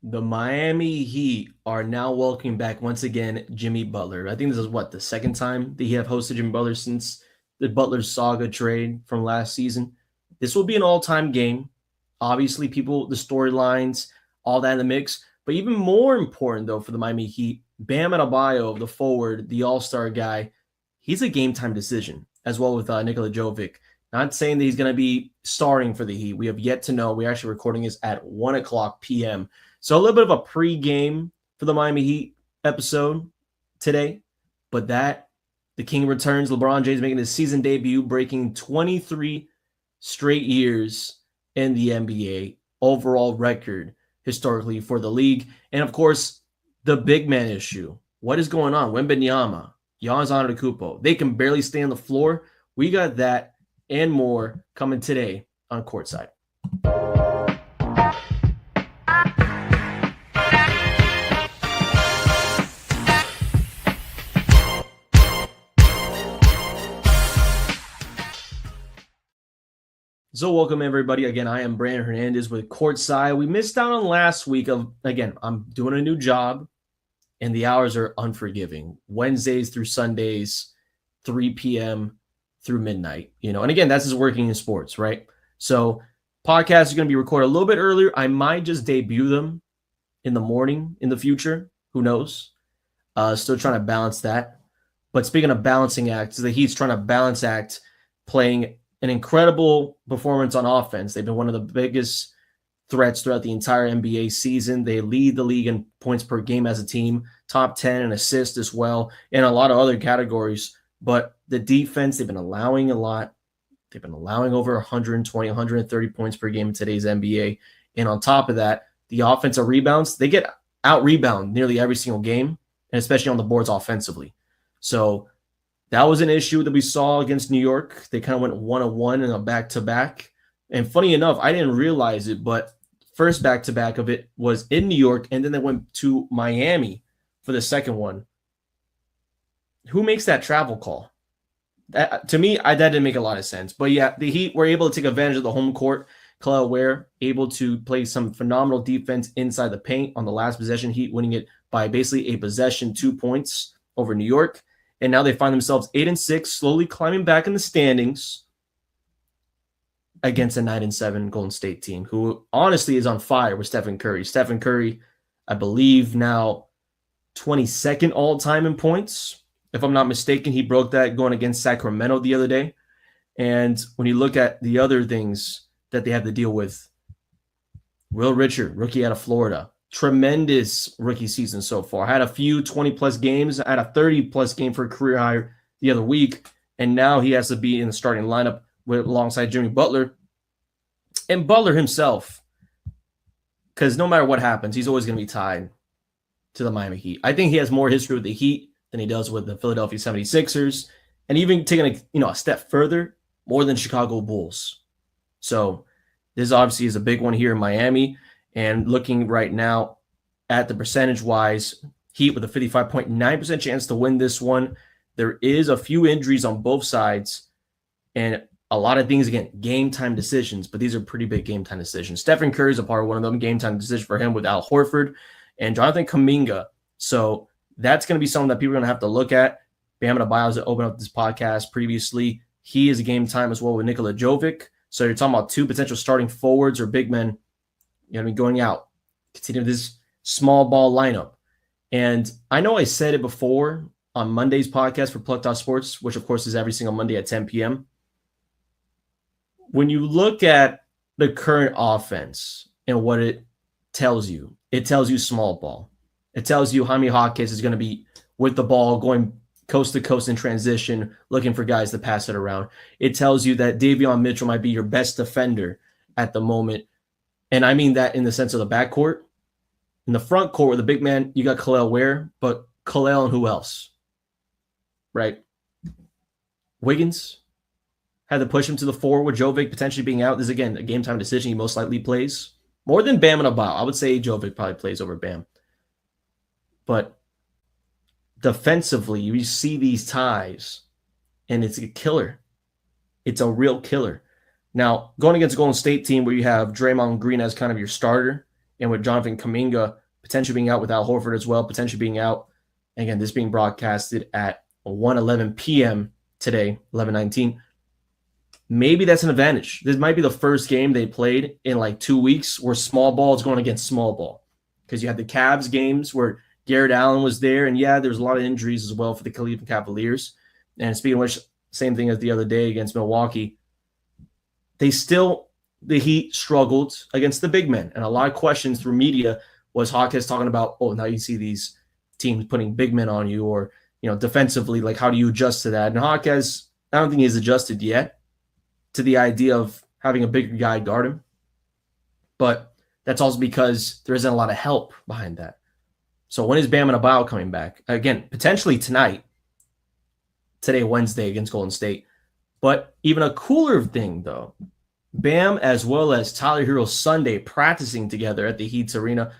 The Miami Heat are now welcoming back once again Jimmy Butler. I think this is the second time that he have hosted Jimmy Butler since the Butler saga trade from last season. This will be an all-time game. Obviously, the storylines, all that in the mix. But even more important, though, for the Miami Heat, Bam Adebayo, the forward, the all-star guy, he's a game-time decision, as well with Nikola Jovic. Not saying that he's going to be starting for the Heat. We have yet to know. We're actually recording this at 1 o'clock p.m. So a little bit of a pre-game for the Miami Heat episode today. But the King returns. LeBron James making his season debut, breaking 23 straight years in the NBA overall record historically for the league. And, of course, the big man issue. What is going on? Wembanyama, Giannis Antetokounmpo. They can barely stay on the floor. We got that and more coming today on Courtside. So welcome everybody. Again, I am Brandon Hernandez with Courtside. We missed out on last week I'm doing a new job and the hours are unforgiving. Wednesdays through Sundays, 3 p.m. through midnight, and again, that's just working in sports, right? So podcasts are going to be recorded a little bit earlier. I might just debut them in the morning in the future. Who knows? Still trying to balance that. But speaking of balancing acts, the Heat's trying to balance act playing an incredible performance on offense. They've been one of the biggest threats throughout the entire NBA season. They lead the league in points per game as a team, top 10 in assists as well, and a lot of other categories. But the defense, they've been allowing a lot. They've been allowing over 120, 130 points per game in today's NBA. And on top of that, the offensive rebounds, they get out-rebound nearly every single game, and especially on the boards offensively. So that was an issue that we saw against New York. They kind of went 1-1 in a back-to-back. And funny enough, I didn't realize it, but first back-to-back of it was in New York, and then they went to Miami for the second one. Who makes that travel call? To me, that didn't make a lot of sense. But yeah, the Heat were able to take advantage of the home court. Kelly Ware able to play some phenomenal defense inside the paint on the last possession. Heat winning it by basically a possession, 2 points over New York. And now they find themselves 8-6, slowly climbing back in the standings against a 9-7 Golden State team, who honestly is on fire with Stephen Curry. Stephen Curry, I believe, now 22nd all-time in points. If I'm not mistaken, he broke that going against Sacramento the other day. And when you look at the other things that they have to deal with, Will Richard, rookie out of Florida, tremendous rookie season so far. Had a few 20-plus games, had a 30-plus game for a career high the other week, and now he has to be in the starting lineup alongside Jimmy Butler. And Butler himself, because no matter what happens, he's always going to be tied to the Miami Heat. I think he has more history with the Heat than he does with the Philadelphia 76ers, and even taking a step further, more than Chicago Bulls. So this obviously is a big one here in Miami. And looking right now at the percentage-wise, Heat with a 55.9% chance to win this one. There is a few injuries on both sides and a lot of things, again, game-time decisions, but these are pretty big game-time decisions. Stephen Curry is a part of one of them, game-time decision for him with Al Horford and Jonathan Kuminga. So that's going to be something that people are going to have to look at. Bam Adebayo has opened up this podcast previously. He is a game-time as well with Nikola Jovic. So you're talking about two potential starting forwards or big men going out, continue this small ball lineup. And I know I said it before on Monday's podcast for Plucked Out Sports, which of course is every single Monday at 10 p.m. When you look at the current offense and what it tells you small ball. It tells you Jaime Hawkins is going to be with the ball going coast to coast in transition, looking for guys to pass it around. It tells you that Davion Mitchell might be your best defender at the moment. And I mean that in the sense of the backcourt. In the front court with the big man, you got Kelly Ware, but Kelly and who else? Right? Wiggins had to push him to the four with Jovic potentially being out. This is, again, a game-time decision. He most likely plays. More than Bam and Adebayo. I would say Jovic probably plays over Bam. But defensively, you see these ties, and it's a killer. It's a real killer. Now, going against a Golden State team where you have Draymond Green as kind of your starter and with Jonathan Kuminga potentially being out, with Al Horford as well, potentially being out. Again, this being broadcasted at 1:11 p.m. today, 11:19. Maybe that's an advantage. This might be the first game they played in like 2 weeks where small ball is going against small ball, because you had the Cavs games where Garrett Allen was there, and yeah, there's a lot of injuries as well for the Cleveland Cavaliers. And speaking of which, same thing as the other day against Milwaukee. The Heat struggled against the big men, and a lot of questions through media was Hawkes talking about, oh, now you see these teams putting big men on you, or defensively, like how do you adjust to that? And Hawkes, I don't think he's adjusted yet to the idea of having a bigger guy guard him, but that's also because there isn't a lot of help behind that. So when is Bam Adebayo coming back? Again, potentially tonight, today, Wednesday, against Golden State. But even a cooler thing, though, Bam as well as Tyler Hero Sunday practicing together at the Heat's arena.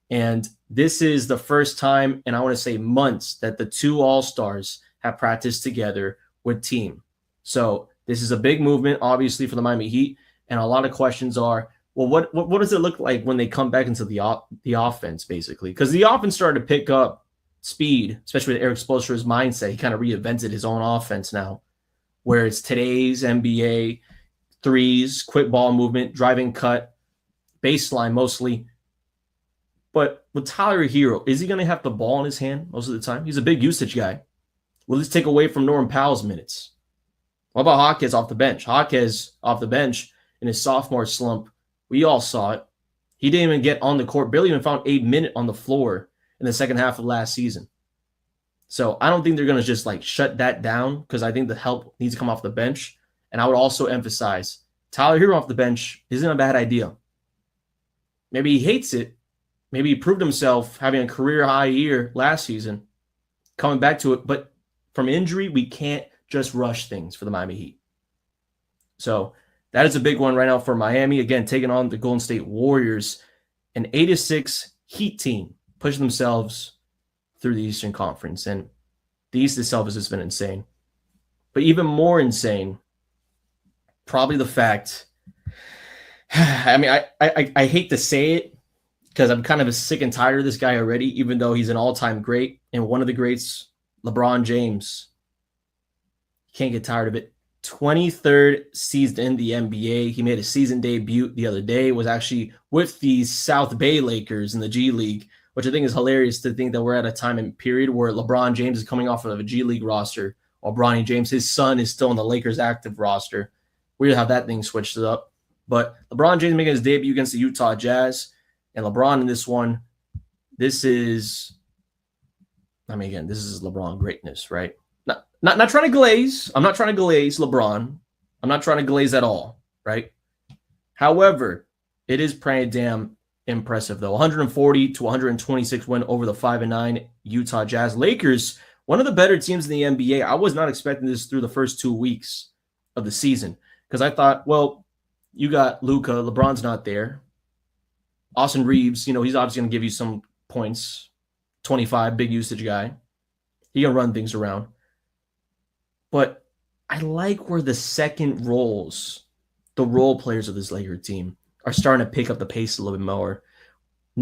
And this is the first time, and I want to say months, that the two All-Stars have practiced together with team. So this is a big movement, obviously, for the Miami Heat. And a lot of questions are, well, what does it look like when they come back into the offense, basically? Because the offense started to pick up speed, especially with Eric Spoelstra's mindset. He kind of reinvented his own offense now, where it's today's NBA, threes, quick ball movement, driving cut, baseline mostly. But with Tyler Hero, is he going to have the ball in his hand most of the time? He's a big usage guy. Will this take away from Norman Powell's minutes? What about Hawkes off the bench? Hawkes off the bench in his sophomore slump, we all saw it. He didn't even get on the court, barely even found 8 minutes on the floor in the second half of last season. So I don't think they're going to just like shut that down, because I think the help needs to come off the bench. And I would also emphasize Tyler Hero off the bench isn't a bad idea. Maybe he hates it. Maybe he proved himself having a career high year last season, coming back to it. But from injury, we can't just rush things for the Miami Heat. So that is a big one right now for Miami. Again, taking on the Golden State Warriors, an 8-6 Heat team, pushing themselves through the Eastern Conference. And the East itself has just been insane. But even more insane, probably the fact, I mean, I hate to say it, because I'm kind of sick and tired of this guy already, even though he's an all-time great and one of the greats, LeBron James. Can't get tired of it. 23rd season in the NBA. He made a season debut the other day, was actually with the South Bay Lakers in the G League, which I think is hilarious to think that we're at a time and period where LeBron James is coming off of a G League roster, while Bronny James, his son, is still on the Lakers active roster. Weird how that thing switched it up. But LeBron James making his debut against the Utah Jazz, and LeBron in this one, this is LeBron greatness, right? Not trying to glaze. I'm not trying to glaze LeBron. I'm not trying to glaze at all, right? However, it is pretty damn impressive, though. 140 to 126 win over the 5-9 Utah Jazz. Lakers, one of the better teams in the NBA. I was not expecting this through the first 2 weeks of the season, because I thought, well, you got Luka, LeBron's not there. Austin Reeves, he's obviously going to give you some points. 25, big usage guy. He can run things around. But I like where the second roles, the role players of this Laker team, are starting to pick up the pace a little bit more,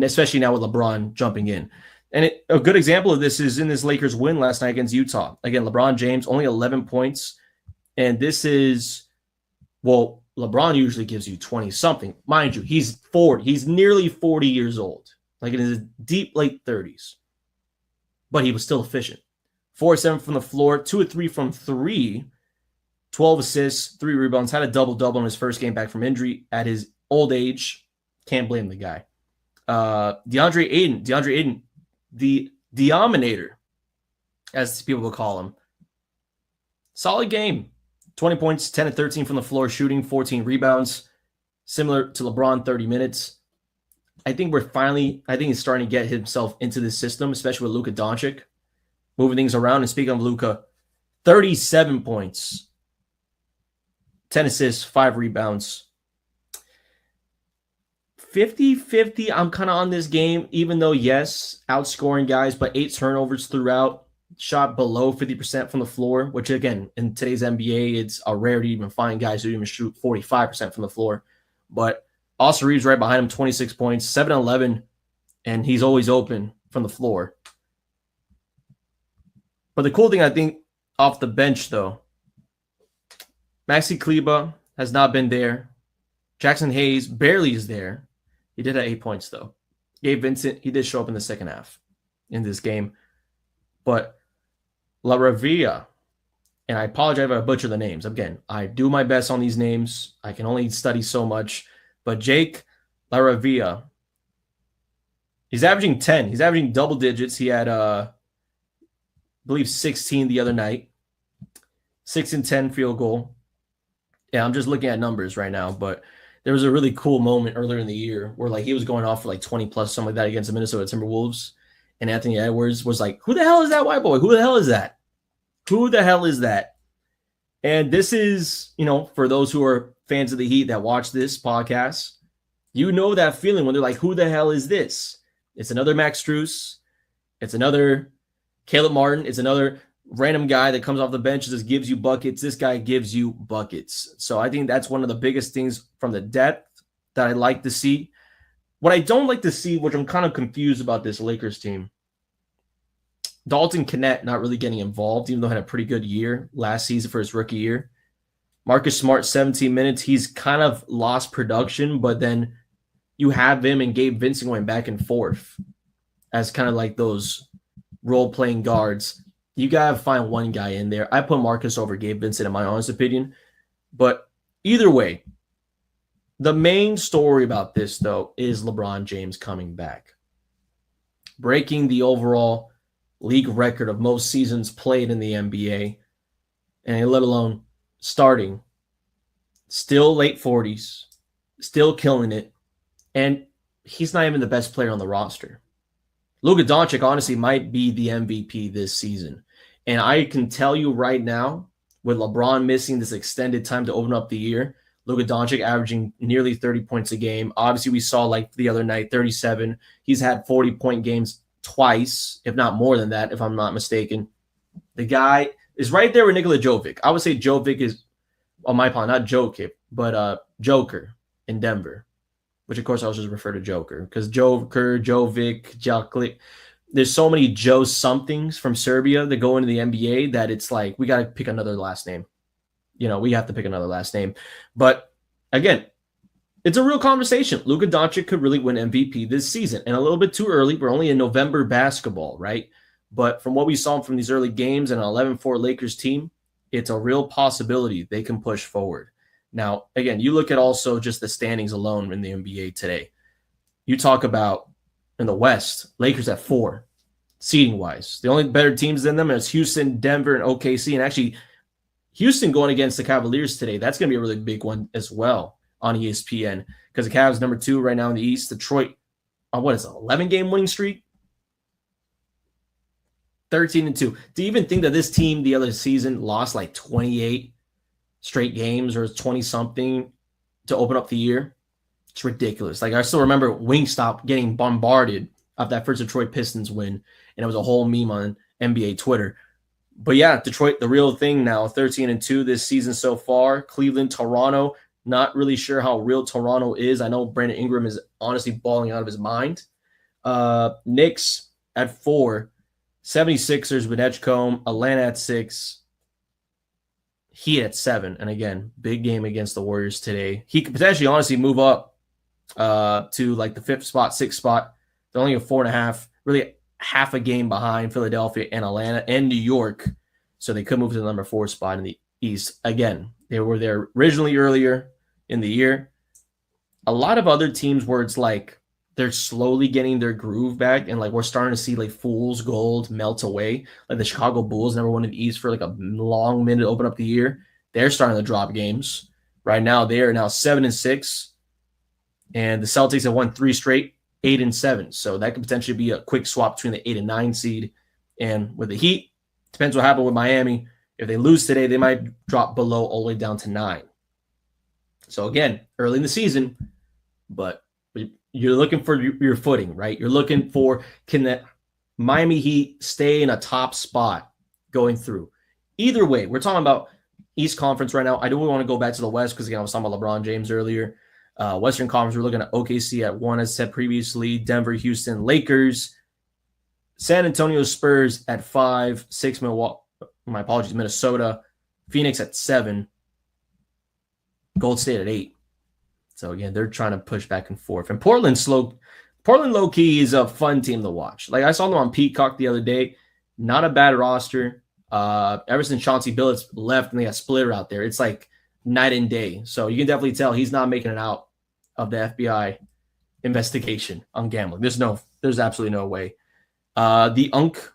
especially now with LeBron jumping in. And a good example of this is in this Lakers win last night against Utah. Again, LeBron James, only 11 points. And this is, well, LeBron usually gives you 20-something. Mind you, he's 40. He's nearly 40 years old, like in his deep late 30s. But he was still efficient. 4-7 from the floor, 2-3 from three, 12 assists, 3 rebounds, had a double-double in his first game back from injury at his old age. Can't blame the guy. DeAndre Ayton, the Deominator, as people will call him. Solid game. 20 points, 10-13 from the floor, shooting, 14 rebounds. Similar to LeBron, 30 minutes. I think he's starting to get himself into the system, especially with Luka Doncic, moving things around. And speaking of Luka, 37 points, 10 assists, 5 rebounds. 50-50, I'm kind of on this game, even though, yes, outscoring guys, but 8 turnovers throughout, shot below 50% from the floor, which, again, in today's NBA, it's a rarity to even find guys who even shoot 45% from the floor. But Austin Reeves right behind him, 26 points, 7-11, and he's always open from the floor. But the cool thing, I think, off the bench, though, Maxi Kleba has not been there. Jackson Hayes barely is there. He did have 8 points, though. Gabe Vincent, he did show up in the second half in this game. But La Ravia, and I apologize if I butcher the names. Again, I do my best on these names. I can only study so much. But Jake La Ravia, he's averaging 10. He's averaging double digits. He had, I believe, 16 the other night. 6 and 10 field goal. Yeah, I'm just looking at numbers right now, but there was a really cool moment earlier in the year where like he was going off for like 20 plus, something like that against the Minnesota Timberwolves. And Anthony Edwards was like, who the hell is that white boy? Who the hell is that? Who the hell is that? And this is, for those who are fans of the Heat that watch this podcast, you know that feeling when they're like, who the hell is this? It's another Max Strus. It's another Caleb Martin. It's another random guy that comes off the bench and just gives you buckets. This guy gives you buckets. So I think that's one of the biggest things from the depth that I like to see. What I don't like to see, which I'm kind of confused about this Lakers team, Dalton Kennett not really getting involved, even though he had a pretty good year last season for his rookie year. Marcus Smart, 17 minutes. He's kind of lost production, but then you have him and Gabe Vincent going back and forth as kind of like those role-playing guards. You got to find one guy in there. I put Marcus over Gabe Vincent in my honest opinion. But either way, the main story about this, though, is LeBron James coming back. Breaking the overall league record of most seasons played in the NBA, and let alone starting. Still late 40s, still killing it, and he's not even the best player on the roster. Luka Doncic honestly might be the MVP this season. And I can tell you right now, with LeBron missing this extended time to open up the year, Luka Doncic averaging nearly 30 points a game. Obviously, we saw like the other night, 37. He's had 40-point games twice, if not more than that, if I'm not mistaken. The guy is right there with Nikola Jovic. I would say Jovic is, on my part, not Jokic, but Joker in Denver, which of course I'll just refer to Joker because Joker, Jovic, Joklik. There's so many Joe somethings from Serbia that go into the NBA that it's like we got to pick another last name. We have to pick another last name. But again, it's a real conversation. Luka Doncic could really win MVP this season. And a little bit too early. We're only in November basketball, right? But from what we saw from these early games and an 11-4 Lakers team, it's a real possibility they can push forward. Now, again, you look at also just the standings alone in the NBA today. You talk about in the West, Lakers at 4, seeding-wise. The only better teams than them is Houston, Denver, and OKC. And actually, Houston going against the Cavaliers today, that's going to be a really big one as well on ESPN because the Cavs number 2 right now in the East. Detroit, what is it, 11-game winning streak? 13-2. Do you even think that this team the other season lost like 28 straight games or 20-something to open up the year? It's ridiculous. Like I still remember Wingstop getting bombarded of that first Detroit Pistons win, and it was a whole meme on NBA Twitter. But yeah, Detroit, the real thing now, 13-2 this season so far. Cleveland, Toronto, not really sure how real Toronto is. I know Brandon Ingram is honestly balling out of his mind. Knicks at 4, 76ers with Edgecombe, Atlanta at 6, Heat at 7. And again, big game against the Warriors today. He could potentially honestly move up to like the 5th spot, 6th spot. They're only a 4.5, really half a game behind Philadelphia and Atlanta and New York. So they could move to the number 4 spot in the East. Again, they were there originally earlier in the year. A lot of other teams where it's like they're slowly getting their groove back and like we're starting to see like fool's gold melt away. Like the Chicago Bulls never won in the East for like a long minute to open up the year. They're starting to drop games. Right now, they are now 7-6. And the Celtics have won 3 straight, 8-7. So that could potentially be a quick swap between the 8 and 9 seed. And with the Heat, depends what happened with Miami. If they lose today, they might drop below all the way down to 9. So again, early in the season, but you're looking for your footing, right? You're looking for, can that Miami Heat stay in a top spot going through? Either way, we're talking about East Conference right now. I do want to go back to the West because, again, I was talking about LeBron James earlier. Western Conference, we're looking at OKC at 1, as said previously, Denver, Houston, Lakers, San Antonio Spurs at 5, 6, Minnesota, Phoenix at 7, Gold State at 8. So again, they're trying to push back and forth. And Portland low key is a fun team to watch. Like I saw them on Peacock the other day. Not a bad roster. Ever since Chauncey Billups left and they got Splitter out there, it's like night and day. So you can definitely tell he's not making it out of the FBI investigation on gambling. There's absolutely no way. The UNC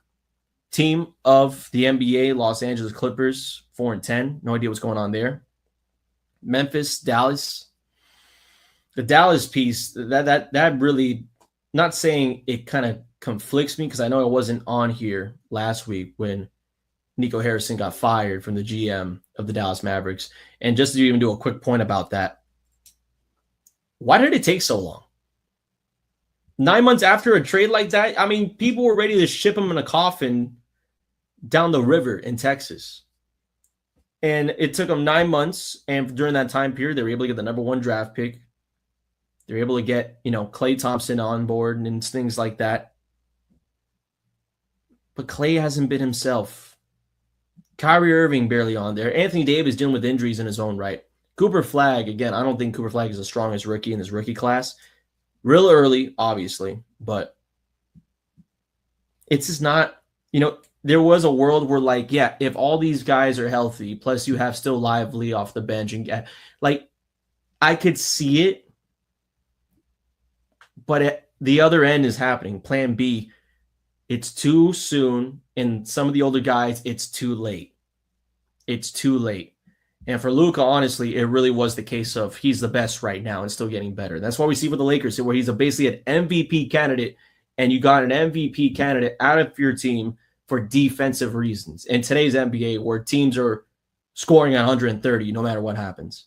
team of the NBA, Los Angeles Clippers, 4-10. No idea what's going on there. Memphis, Dallas. The Dallas piece, that really, not saying it kind of conflicts me because I know I wasn't on here last week when Nico Harrison got fired from the GM of the Dallas Mavericks. And just to even do a quick point about that, why did it take so long? 9 months after a trade like that, I mean, people were ready to ship him in a coffin down the river in Texas. And it took them 9 months. And during that time period, they were able to get the number 1 draft pick. They were able to get, Klay Thompson on board and things like that. But Klay hasn't been himself. Kyrie Irving barely on there. Anthony Davis dealing with injuries in his own right. Cooper Flagg, again, I don't think Cooper Flagg is the strongest rookie in this rookie class. Real early, obviously, but it's just not, there was a world where, like, yeah, if all these guys are healthy, plus you have still Lively off the bench, and like, I could see it, but at the other end is happening. Plan B, it's too soon, and some of the older guys, it's too late. It's too late. And for Luka, honestly, it really was the case of he's the best right now and still getting better. That's what we see with the Lakers, where he's basically an MVP candidate, and you got an MVP candidate out of your team for defensive reasons. In today's NBA, where teams are scoring at 130 no matter what happens.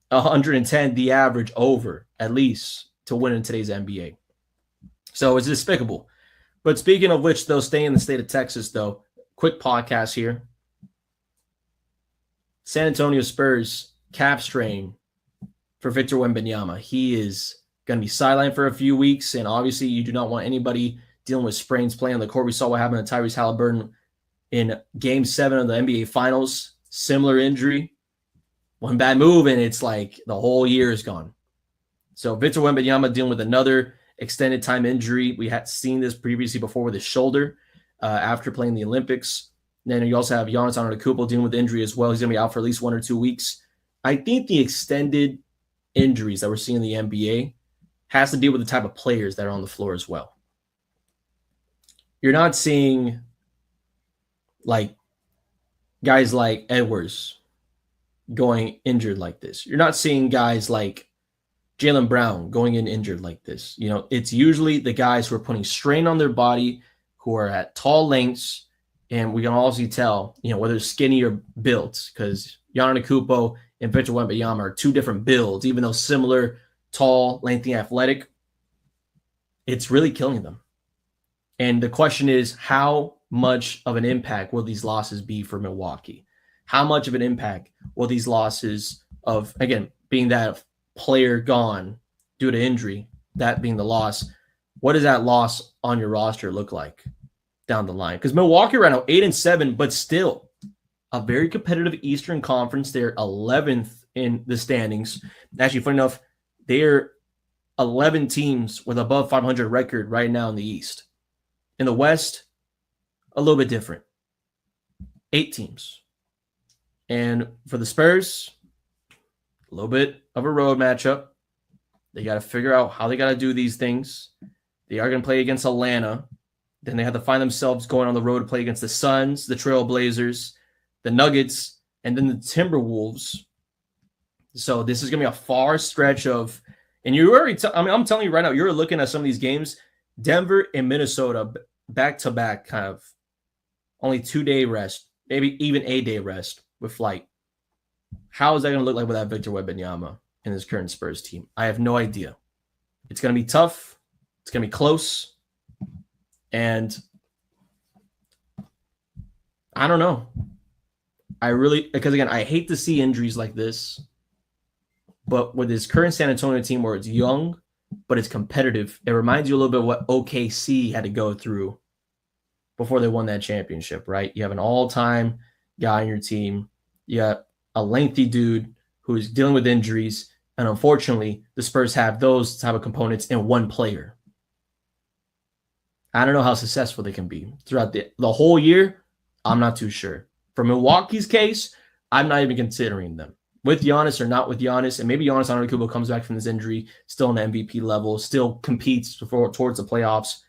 110, the average over, at least, to win in today's NBA. So it's despicable. But speaking of which, though, staying in the state of Texas, though, quick podcast here. San Antonio Spurs cap strain for Victor Wembanyama. He is going to be sidelined for a few weeks, and obviously you do not want anybody dealing with sprains playing on the court. We saw what happened to Tyrese Halliburton in Game 7 of the NBA Finals. Similar injury. One bad move, and it's like the whole year is gone. So Victor Wembanyama dealing with another extended time injury. We had seen this previously before with his shoulder after playing the Olympics. Then you also have Giannis Antetokounmpo dealing with injury as well. He's going to be out for at least 1 or 2 weeks. I think the extended injuries that we're seeing in the NBA has to deal with the type of players that are on the floor as well. You're not seeing like guys like Edwards going injured like this. You're not seeing guys like Jaylen Brown going in injured like this. It's usually the guys who are putting strain on their body, who are at tall lengths. And we can also tell, whether it's skinny or built, because Giannis Antetokounmpo and Victor Wembanyama are 2 different builds, even though similar, tall, lengthy, athletic. It's really killing them. And the question is, how much of an impact will these losses be for Milwaukee? How much of an impact will these losses of, again, being that player gone due to injury, that being the loss, what does that loss on your roster look like down the line? Because Milwaukee right now 8-7, but still a very competitive Eastern Conference. They're 11th in the standings. Actually, funny enough, they're 11 teams with above 500 record right now in the East. In the West, a little bit different. 8 teams. And for the Spurs, a little bit of a road matchup. They got to figure out how they got to do these things. They are going to play against Atlanta. Then they have to find themselves going on the road to play against the Suns, the Trail Blazers, the Nuggets, and then the Timberwolves. So this is going to be a far stretch of, and you already, I'm telling you right now, you're looking at some of these games, Denver and Minnesota back-to-back, kind of only 2-day rest, maybe even a day rest with flight. How is that going to look like without Victor Wembanyama in his current Spurs team? I have no idea. It's going to be tough. It's going to be close. And I don't know. Because again, I hate to see injuries like this. But with this current San Antonio team where it's young, but it's competitive, it reminds you a little bit of what OKC had to go through before they won that championship, right? You have an all-time guy on your team. You got a lengthy dude who's dealing with injuries. And unfortunately, the Spurs have those type of components in one player. I don't know how successful they can be throughout the whole year. I'm not too sure. For Milwaukee's case, I'm not even considering them. With Giannis or not with Giannis, and maybe Giannis Antetokounmpo comes back from this injury, still on the MVP level, still competes towards the playoffs.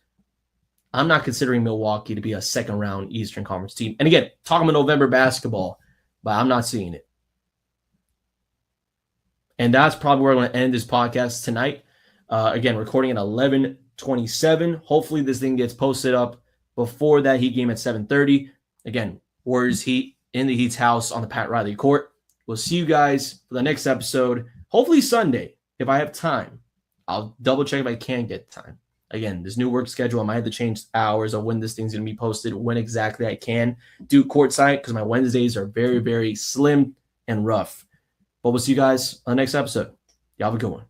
I'm not considering Milwaukee to be a second-round Eastern Conference team. And again, talking about November basketball, but I'm not seeing it. And that's probably where I'm going to end this podcast tonight. Again, recording at 11:27. Hopefully this thing gets posted up before that Heat game at 7:30. Again, Warriors Heat in the Heat's house on the Pat Riley court. We'll see you guys for the next episode. Hopefully Sunday, if I have time. I'll double check if I can get time. Again, this new work schedule, I might have to change hours of when this thing's going to be posted, when exactly I can do Courtside, because my Wednesdays are very, very slim and rough. But we'll see you guys on the next episode. Y'all have a good one.